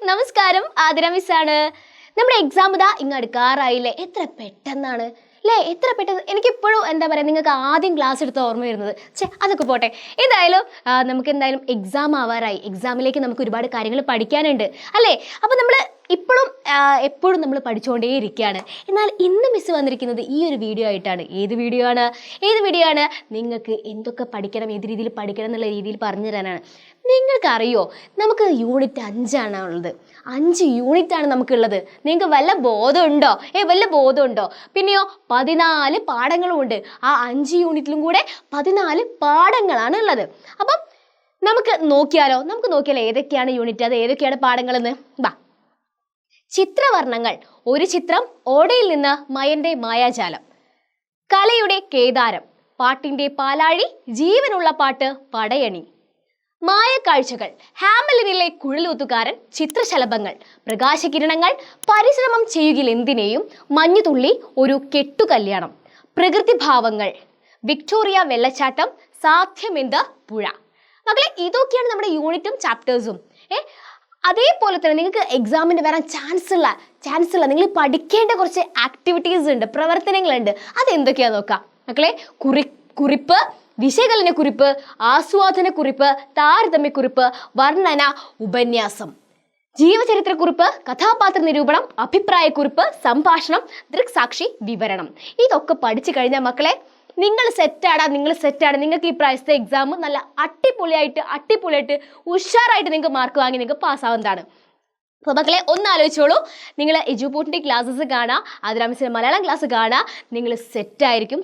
നമസ്കാരം. ആതിര മിസ്സാണ്. നമ്മുടെ എക്സാം ഇതാ ഇങ്ങ് അടുക്കാറായില്ലേ? എത്ര പെട്ടെന്നാണ് അല്ലേ? എത്ര പെട്ടെന്ന്. എനിക്കിപ്പോഴും എന്താ പറയുക, നിങ്ങൾക്ക് ആദ്യം ക്ലാസ് എടുത്ത ഓർമ്മ വരുന്നത്. അതൊക്കെ പോട്ടെ. എന്തായാലും നമുക്ക് എന്തായാലും എക്സാം ആവാറായി. എക്സാമിലേക്ക് നമുക്ക് ഒരുപാട് കാര്യങ്ങൾ പഠിക്കാനുണ്ട് അല്ലേ? അപ്പോൾ നമ്മൾ എപ്പോഴും നമ്മൾ പഠിച്ചുകൊണ്ടേ ഇരിക്കുകയാണ്. എന്നാൽ ഇന്ന് മിസ് വന്നിരിക്കുന്നത് ഈ ഒരു വീഡിയോ ആയിട്ടാണ്. ഏത് വീഡിയോ ആണ്? നിങ്ങൾക്ക് എന്തൊക്കെ പഠിക്കണം, ഏത് രീതിയിൽ പഠിക്കണം എന്നുള്ള രീതിയിൽ പറഞ്ഞു തരാനാണ്. നിങ്ങൾക്കറിയോ, നമുക്ക് യൂണിറ്റ് 5 ഉള്ളത്. 5 യൂണിറ്റാണ് നമുക്കുള്ളത്. നിങ്ങൾക്ക് വല്ല ബോധമുണ്ടോ? പിന്നെയോ 14 പാഠങ്ങളും ഉണ്ട്. ആ 5 യൂണിറ്റിലും കൂടെ 14 പാഠങ്ങളാണ് ഉള്ളത്. അപ്പം നമുക്ക് നോക്കിയാലോ ഏതൊക്കെയാണ് യൂണിറ്റ്, അത് ഏതൊക്കെയാണ് പാഠങ്ങളെന്ന്. വാ. ചിത്രവർണ്ണങ്ങൾ, ഒരു ചിത്രം, ഓടയിൽ നിന്ന് മയന്റെ മായാജാലം, കലയുടെ കേദാരം, പാട്ടിന്റെ പാലാഴി, ജീവനുള്ള പാട്ട്, പടയണി, മായക്കാഴ്ചകൾ, ഹാമലിനിലെ കുഴലൂത്തുകാരൻ, ചിത്രശലഭങ്ങൾ, പ്രകാശകിരണങ്ങൾ, പരിശ്രമം ചെയ്യുകിലെന്തിനേയും, മഞ്ഞുതുള്ളി, ഒരു കെട്ടുകല്യാണം, പ്രകൃതിഭാവങ്ങൾ, വിക്ടോറിയ വെള്ളച്ചാട്ടം, സാധ്യമെന്ത് പുഴ. മക്കളെ, ഇതൊക്കെയാണ് നമ്മുടെ യൂണിറ്റും ചാപ്റ്റേഴ്സും. അതേപോലെ തന്നെ നിങ്ങൾക്ക് എക്സാമിന് വരാൻ ചാൻസ് ഉള്ള നിങ്ങൾ പഠിക്കേണ്ട കുറച്ച് ആക്ടിവിറ്റീസ് ഉണ്ട്, പ്രവർത്തനങ്ങളുണ്ട്. അതെന്തൊക്കെയാണെന്ന് നോക്കാം മക്കളെ. കുറിപ്പ്, വിശകലന കുറിപ്പ്, ആസ്വാദന കുറിപ്പ്, താരതമ്യക്കുറിപ്പ്, വർണ്ണന, ഉപന്യാസം, ജീവചരിത്രക്കുറിപ്പ്, കഥാപാത്ര നിരൂപണം, അഭിപ്രായക്കുറിപ്പ്, സംഭാഷണം, ദൃക്സാക്ഷി വിവരണം. ഇതൊക്കെ പഠിച്ചു കഴിഞ്ഞാൽ മക്കളെ നിങ്ങൾ സെറ്റാണ്. നിങ്ങൾക്ക് ഈ പ്രാവശ്യത്തെ എക്സാം നല്ല അടിപൊളിയായിട്ട് ഉഷാറായിട്ട് നിങ്ങൾക്ക് മാർക്ക് വാങ്ങി നിങ്ങൾക്ക് പാസ്സാവുന്നതാണ്. അപ്പോൾ മക്കളെ ഒന്ന് ആലോചിച്ചോളൂ. നിങ്ങൾ എജുപോർട്ടിൻ്റെ ക്ലാസ്സസ് കാണുക, ആതിര മിസ്സിൻ്റെ മലയാളം ക്ലാസ് കാണുക. നിങ്ങൾ സെറ്റായിരിക്കും.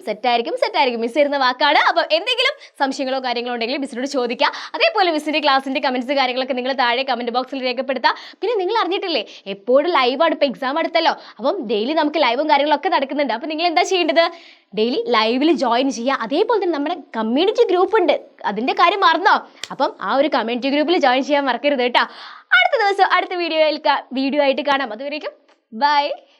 മിസ് തരുന്ന വാക്കാണ്. അപ്പോൾ എന്തെങ്കിലും സംശയങ്ങളോ കാര്യങ്ങളോ ഉണ്ടെങ്കിൽ മിസ്സിനോട് ചോദിക്കുക. അതേപോലെ മിസ്സിൻ്റെ ക്ലാസ്സിൻ്റെ കമൻറ്റ്സ് കാര്യങ്ങളൊക്കെ നിങ്ങൾ താഴെ കമൻറ്റ് ബോക്സിൽ രേഖപ്പെടുത്തുക. പിന്നെ നിങ്ങൾ അറിഞ്ഞിട്ടില്ലേ, എപ്പോഴും ലൈവാണ്. ഇപ്പോൾ എക്സാം അടുത്തല്ലോ. അപ്പം ഡെയിലി നമുക്ക് ലൈവും കാര്യങ്ങളൊക്കെ നടക്കുന്നുണ്ട്. അപ്പോൾ നിങ്ങൾ എന്താ ചെയ്യേണ്ടത്? ഡെയിലി ലൈവിൽ ജോയിൻ ചെയ്യുക. അതേപോലെ തന്നെ നമ്മുടെ കമ്മ്യൂണിറ്റി ഗ്രൂപ്പ് ഉണ്ട്, അതിൻ്റെ കാര്യം മറന്നോ? അപ്പം ആ ഒരു കമ്മ്യൂണിറ്റി ഗ്രൂപ്പിൽ ജോയിൻ ചെയ്യാൻ മറക്കരുത് കേട്ടോ. അടുത്ത ദിവസം അടുത്ത വീഡിയോ ആയിട്ട് കാണാം. അതുവരേക്കും ബൈ.